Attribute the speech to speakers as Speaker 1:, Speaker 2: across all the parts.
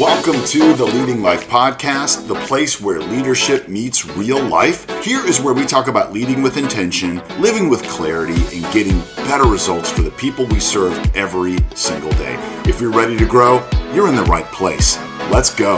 Speaker 1: Welcome to the Leading Life Podcast, the place where leadership meets real life. Here is where we talk about leading with intention, living with clarity, and getting better results for the people we serve every single day. If you're ready to grow, you're in the right place. Let's go.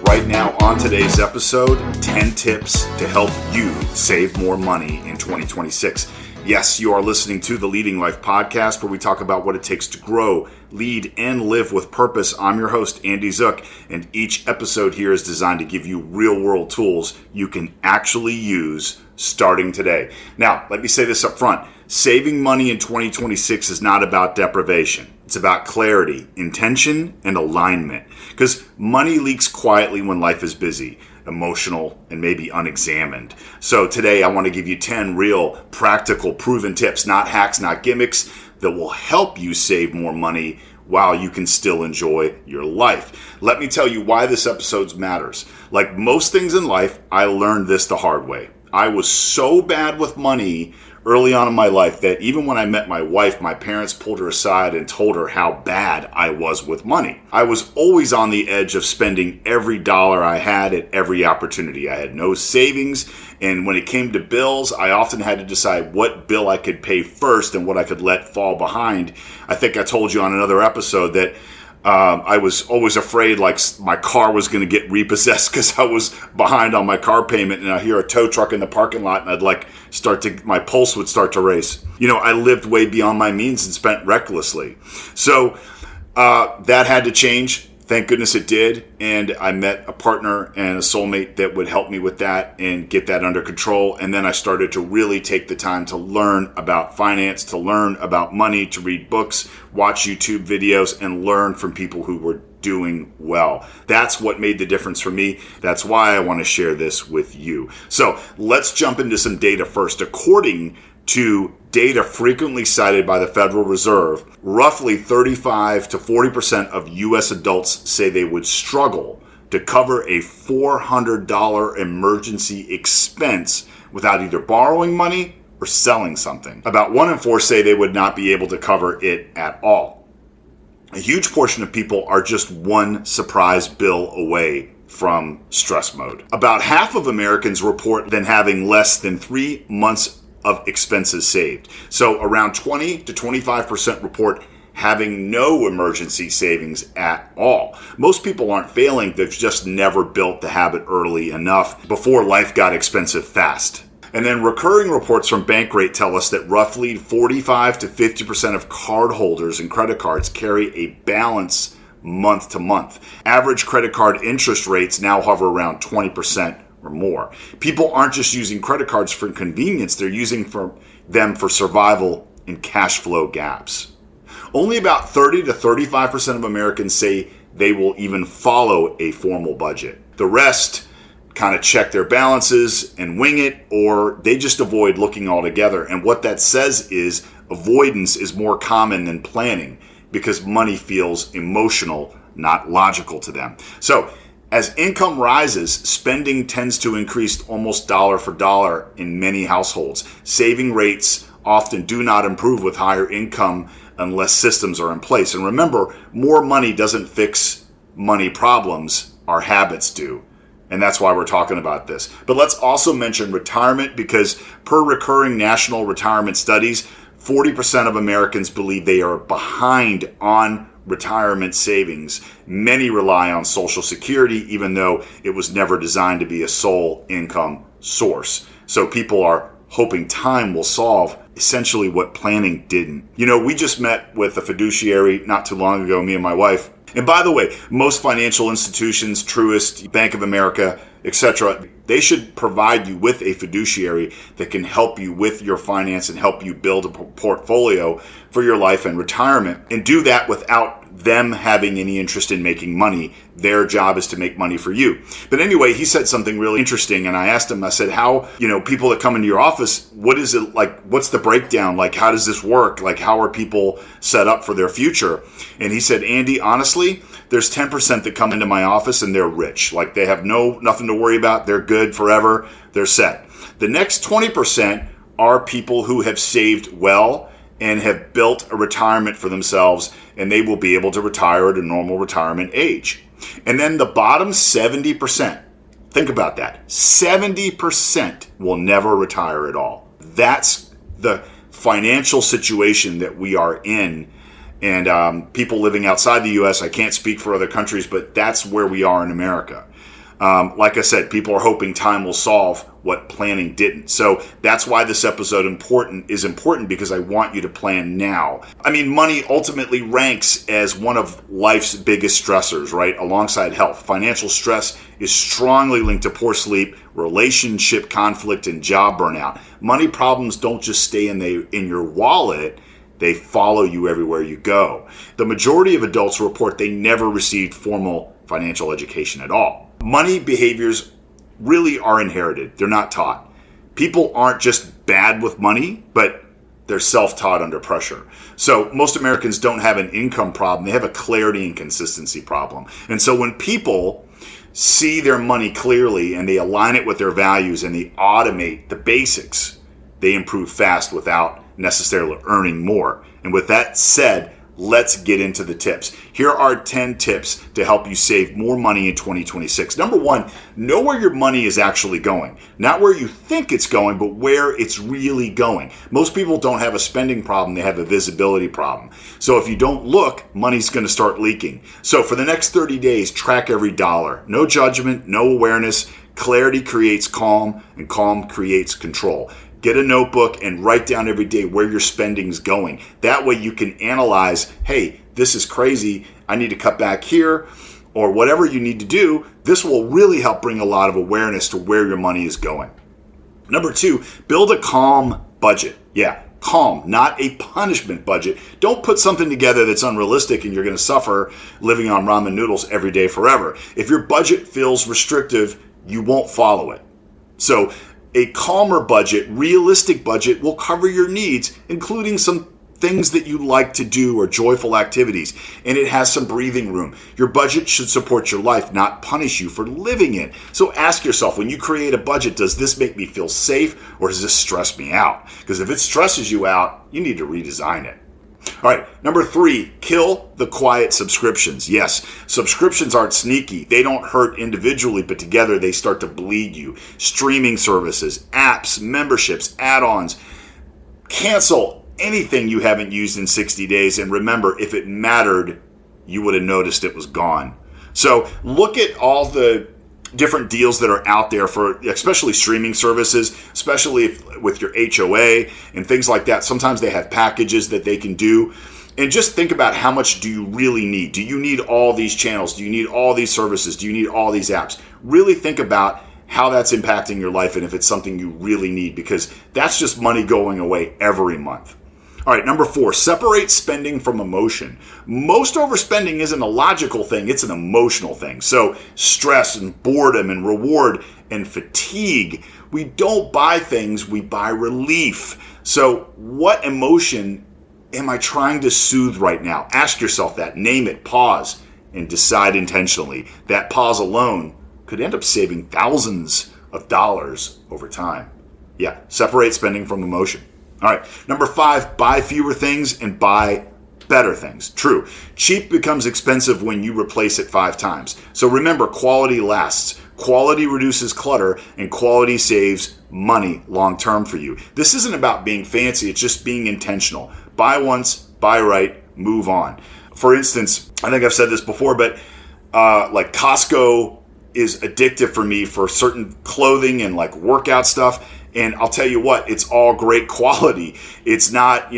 Speaker 1: Right now on today's episode, 10 tips to help you save more money in 2026. Yes, you are listening to the Leading Life Podcast, where we talk about what it takes to grow, lead, and live with purpose. I'm your host, Andy Zook, and each episode here is designed to give you real-world tools you can actually use starting today. Now, let me say this up front. Saving money in 2026 is not about deprivation. It's about clarity, intention, and alignment. Because money leaks quietly when life is busy, emotional, and maybe unexamined. So today I want to give you 10 real, practical, proven tips, not hacks, not gimmicks, that will help you save more money while you can still enjoy your life. Let me tell you why this episode matters. Like most things in life, I learned this the hard way. I was so bad with money early on in my life that even when I met my wife, my parents pulled her aside and told her how bad I was with money. I was always on the edge of spending every dollar I had at every opportunity. I had no savings, and when it came to bills, I often had to decide what bill I could pay first and what I could let fall behind. I think I told you on another episode that I was always afraid like my car was going to get repossessed because I was behind on my car payment, and I hear a tow truck in the parking lot and my pulse would start to race. You know, I lived way beyond my means and spent recklessly. So that had to change. Thank goodness it did. And I met a partner and a soulmate that would help me with that and get that under control. And then I started to really take the time to learn about finance, to learn about money, to read books, watch YouTube videos, and learn from people who were doing well. That's what made the difference for me. That's why I want to share this with you. So let's jump into some data first. According to data frequently cited by the Federal Reserve, roughly 35 to 40% of U.S. adults say they would struggle to cover a $400 emergency expense without either borrowing money or selling something. About 1 in 4 say they would not be able to cover it at all. A huge portion of people are just one surprise bill away from stress mode. About half of Americans report then having less than 3 months of expenses saved. So around 20 to 25% report having no emergency savings at all. Most people aren't failing, they've just never built the habit early enough before life got expensive fast. And then recurring reports from Bankrate tell us that roughly 45 to 50% of card holders and credit cards carry a balance month to month. Average credit card interest rates now hover around 20% or more. People aren't just using credit cards for convenience, they're using them for survival and cash flow gaps. Only about 30 to 35% of Americans say they will even follow a formal budget. The rest kind of check their balances and wing it, or they just avoid looking altogether. And what that says is avoidance is more common than planning because money feels emotional, not logical to them. So as income rises, spending tends to increase almost dollar for dollar in many households. Saving rates often do not improve with higher income unless systems are in place. And remember, more money doesn't fix money problems, our habits do. And that's why we're talking about this. But let's also mention retirement, because per recurring national retirement studies, 40% of Americans believe they are behind on retirement savings. Many rely on Social Security, even though it was never designed to be a sole income source. So people are hoping time will solve essentially what planning didn't. You know, we just met with a fiduciary not too long ago, me and my wife. And by the way, most financial institutions, Truist, Bank of America, etc., they should provide you with a fiduciary that can help you with your finance and help you build a portfolio for your life and retirement, and do that without them having any interest in making money. Their job is to make money for you. But anyway, he said something really interesting, and I asked him, I said, how, people that come into your office, what is it like, what's the breakdown? Like, how does this work? Like, how are people set up for their future? And he said, Andy, honestly, there's 10% that come into my office and they're rich. Like, they have nothing to worry about. They're good forever. They're set. The next 20% are people who have saved well and have built a retirement for themselves, and they will be able to retire at a normal retirement age. And then the bottom 70%, think about that, 70% will never retire at all. That's the financial situation that we are in. And people living outside the U.S., I can't speak for other countries, but that's where we are in America. Like I said, people are hoping time will solve what planning didn't. So that's why this episode is important because I want you to plan now. I mean, money ultimately ranks as one of life's biggest stressors, right? Alongside health. Financial stress is strongly linked to poor sleep, relationship conflict, and job burnout. Money problems don't just stay in your wallet. They follow you everywhere you go. The majority of adults report they never received formal financial education at all. Money behaviors really are inherited. They're not taught. People aren't just bad with money, but they're self-taught under pressure. So most Americans don't have an income problem. They have a clarity and consistency problem. And so when people see their money clearly and they align it with their values and they automate the basics, they improve fast without necessarily earning more. And with that said, let's get into the tips. Here are 10 tips to help you save more money in 2026. Number one, know where your money is actually going. Not where you think it's going, but where it's really going. Most people don't have a spending problem, they have a visibility problem. So if you don't look, money's going to start leaking. So for the next 30 days, track every dollar. No judgment, no awareness. Clarity creates calm, and calm creates control. Get a notebook and write down every day where your spending's going. That way you can analyze, hey, this is crazy. I need to cut back here, or whatever you need to do. This will really help bring a lot of awareness to where your money is going. Number two, build a calm budget. Yeah, calm, not a punishment budget. Don't put something together that's unrealistic and you're going to suffer living on ramen noodles every day forever. If your budget feels restrictive, you won't follow it. So a calmer budget, realistic budget will cover your needs, including some things that you like to do or joyful activities, and it has some breathing room. Your budget should support your life, not punish you for living it. So ask yourself, when you create a budget, does this make me feel safe or does this stress me out? Because if it stresses you out, you need to redesign it. All right, number three, kill the quiet subscriptions. Yes, subscriptions aren't sneaky. They don't hurt individually, but together they start to bleed you. Streaming services, apps, memberships, add-ons. Cancel anything you haven't used in 60 days. And remember, if it mattered, you would have noticed it was gone. So look at all the different deals that are out there for especially streaming services, especially with your HOA and things like that. Sometimes they have packages that they can do. And just think about, how much do you really need? Do you need all these channels? Do you need all these services? Do you need all these apps? Really think about how that's impacting your life and if it's something you really need, because that's just money going away every month. All right, number four, separate spending from emotion. Most overspending isn't a logical thing, it's an emotional thing. So stress and boredom and reward and fatigue. We don't buy things, we buy relief. So what emotion am I trying to soothe right now? Ask yourself that, name it, pause, and decide intentionally. That pause alone could end up saving thousands of dollars over time. Yeah, separate spending from emotion. All right, number five, buy fewer things and buy better things. True. Cheap becomes expensive when you replace it 5 times. So remember, quality lasts. Quality reduces clutter, and quality saves money long term for you. This isn't about being fancy, it's just being intentional. Buy once, buy right, move on. For instance, I think I've said this before, but like Costco is addictive for me for certain clothing and like workout stuff. And I'll tell you what, it's all great quality. It's not,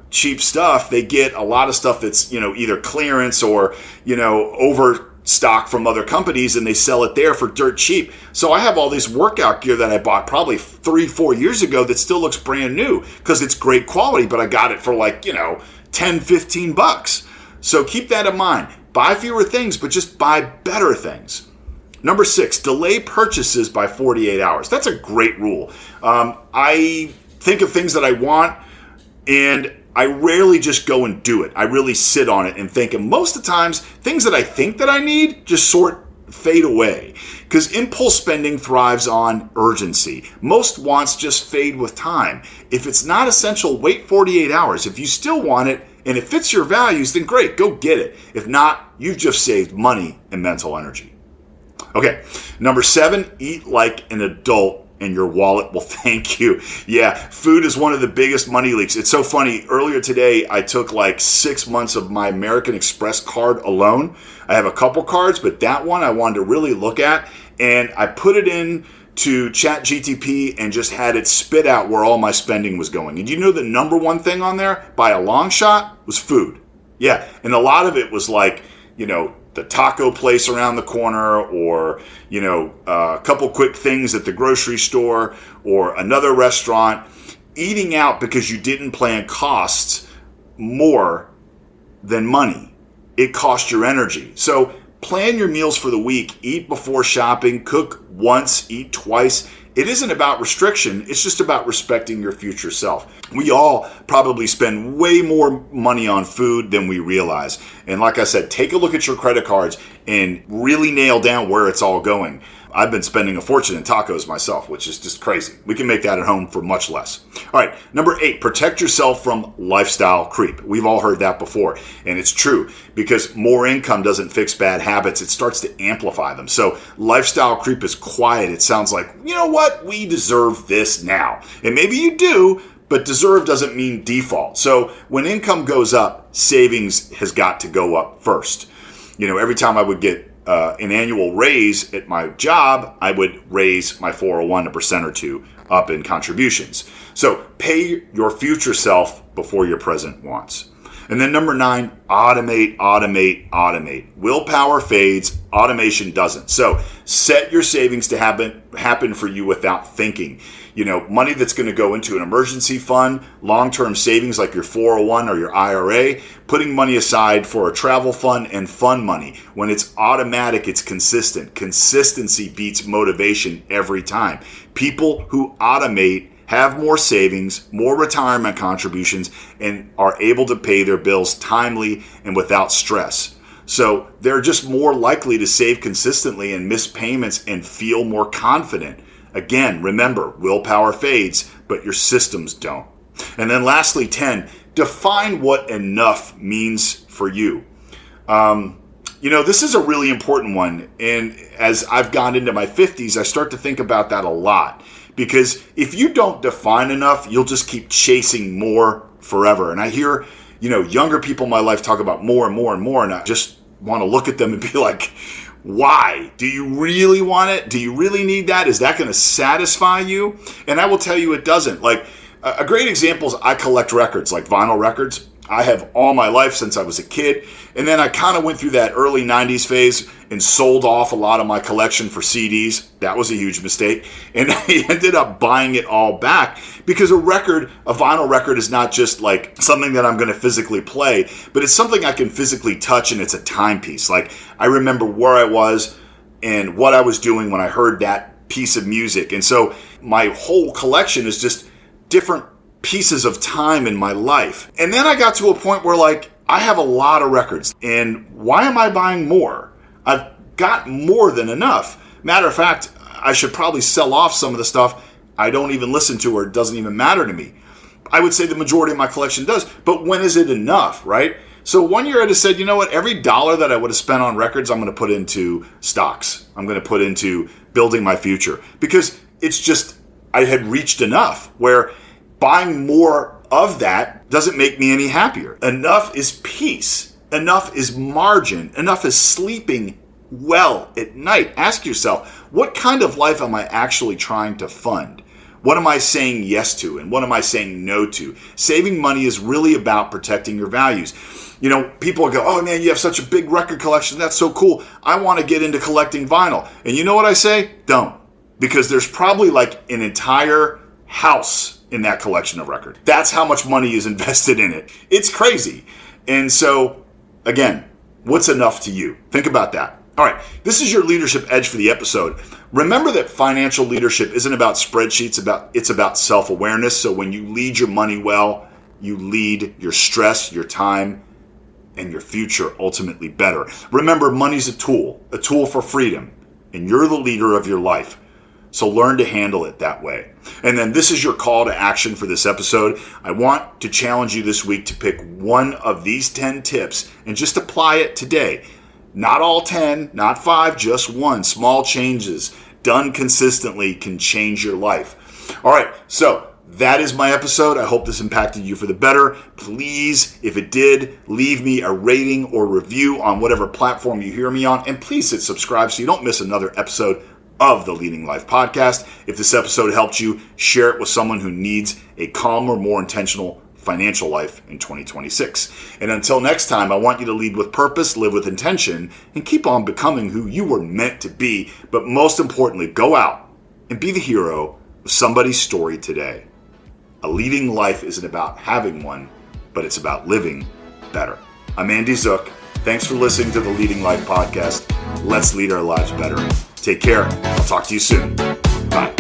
Speaker 1: cheap stuff. They get a lot of stuff that's, either clearance or, overstock from other companies, and they sell it there for dirt cheap. So I have all this workout gear that I bought probably 3-4 years ago that still looks brand new because it's great quality, but I got it for like, $10-15. So keep that in mind. Buy fewer things, but just buy better things. Number 6, delay purchases by 48 hours. That's a great rule. I think of things that I want, and I rarely just go and do it. I really sit on it and think. And most of the times, things that I think that I need just sort fade away, because impulse spending thrives on urgency. Most wants just fade with time. If it's not essential, wait 48 hours. If you still want it and it fits your values, then great, go get it. If not, you've just saved money and mental energy. Okay, number 7, eat like an adult and your wallet will thank you. Yeah, food is one of the biggest money leaks. It's so funny. Earlier today, I took like 6 months of my American Express card alone. I have a couple cards, but that one I wanted to really look at. And I put it in to ChatGTP and just had it spit out where all my spending was going. And you know the number one thing on there, by a long shot, was food. Yeah, and a lot of it was like, the taco place around the corner, or, a couple quick things at the grocery store, or another restaurant. Eating out because you didn't plan costs more than money. It costs your energy. So plan your meals for the week. Eat before shopping. Cook once, eat twice. It isn't about restriction. It's just about respecting your future self. We all probably spend way more money on food than we realize. And like I said, take a look at your credit cards and really nail down where it's all going. I've been spending a fortune in tacos myself, which is just crazy. We can make that at home for much less. All right, number 8, protect yourself from lifestyle creep. We've all heard that before, and it's true, because more income doesn't fix bad habits. It starts to amplify them. So lifestyle creep is quiet. It sounds like, you know what, we deserve this now. And maybe you do, but deserve doesn't mean default. So when income goes up, savings has got to go up first. Every time I would get an annual raise at my job, I would raise my 401 1% or 2 up in contributions. So pay your future self before your present wants. And then number 9, automate, automate, automate. Willpower fades, automation doesn't. So set your savings to happen for you without thinking. Money that's going to go into an emergency fund, long-term savings like your 401 or your IRA, putting money aside for a travel fund, and fund money. When it's automatic, it's consistent. Consistency beats motivation every time. People who automate have more savings, more retirement contributions, and are able to pay their bills timely and without stress. So they're just more likely to save consistently and miss payments and feel more confident. Again, remember, willpower fades, but your systems don't. And then lastly, 10, define what enough means for you. This is a really important one. And as I've gone into my 50s, I start to think about that a lot. Because if you don't define enough, you'll just keep chasing more forever. And I hear, younger people in my life talk about more and more and more, and I just want to look at them and be like, why? Do you really want it? Do you really need that? Is that going to satisfy you? And I will tell you it doesn't. Like, a great example is I collect records, like vinyl records. I have all my life since I was a kid. And then I kind of went through that early 90s phase and sold off a lot of my collection for CDs. That was a huge mistake. And I ended up buying it all back because a vinyl record is not just like something that I'm going to physically play, but it's something I can physically touch, and it's a timepiece. Like, I remember where I was and what I was doing when I heard that piece of music. And so my whole collection is just different pieces of time in my life. And then I got to a point where, like, I have a lot of records, and why am I buying more? I've got more than enough. Matter of fact, I should probably sell off some of the stuff I don't even listen to, or it doesn't even matter to me. I would say the majority of my collection does, but when is it enough, right? So one year I just said, you know what, every dollar that I would have spent on records, I'm going to put into stocks. I'm going to put into building my future, because it's just, I had reached enough where buying more of that doesn't make me any happier. Enough is peace. Enough is margin. Enough is sleeping well at night. Ask yourself, what kind of life am I actually trying to fund? What am I saying yes to, and what am I saying no to? Saving money is really about protecting your values. People go, oh man, you have such a big record collection. That's so cool. I want to get into collecting vinyl. And you know what I say? Don't. Because there's probably like an entire house in that collection of records. That's how much money is invested in it. It's crazy. And so, again, what's enough to you? Think about that. All right, this is your leadership edge for the episode. Remember that financial leadership isn't about spreadsheets, it's about self-awareness. So when you lead your money well, you lead your stress, your time, and your future ultimately better. Remember, money's a tool for freedom, and you're the leader of your life. So learn to handle it that way. And then this is your call to action for this episode. I want to challenge you this week to pick one of these 10 tips and just apply it today. Not all 10, not 5, just one. Small changes done consistently can change your life. All right, so that is my episode. I hope this impacted you for the better. Please, if it did, leave me a rating or review on whatever platform you hear me on. And please hit subscribe so you don't miss another episode of the Leading Life Podcast. If this episode helped you, share it with someone who needs a calmer, more intentional financial life in 2026. And until next time, I want you to lead with purpose, live with intention, and keep on becoming who you were meant to be. But most importantly, go out and be the hero of somebody's story today. A leading life isn't about having one, but it's about living better. I'm Andy Zook. Thanks for listening to the Leading Life Podcast. Let's lead our lives better. Take care. I'll talk to you soon. Bye.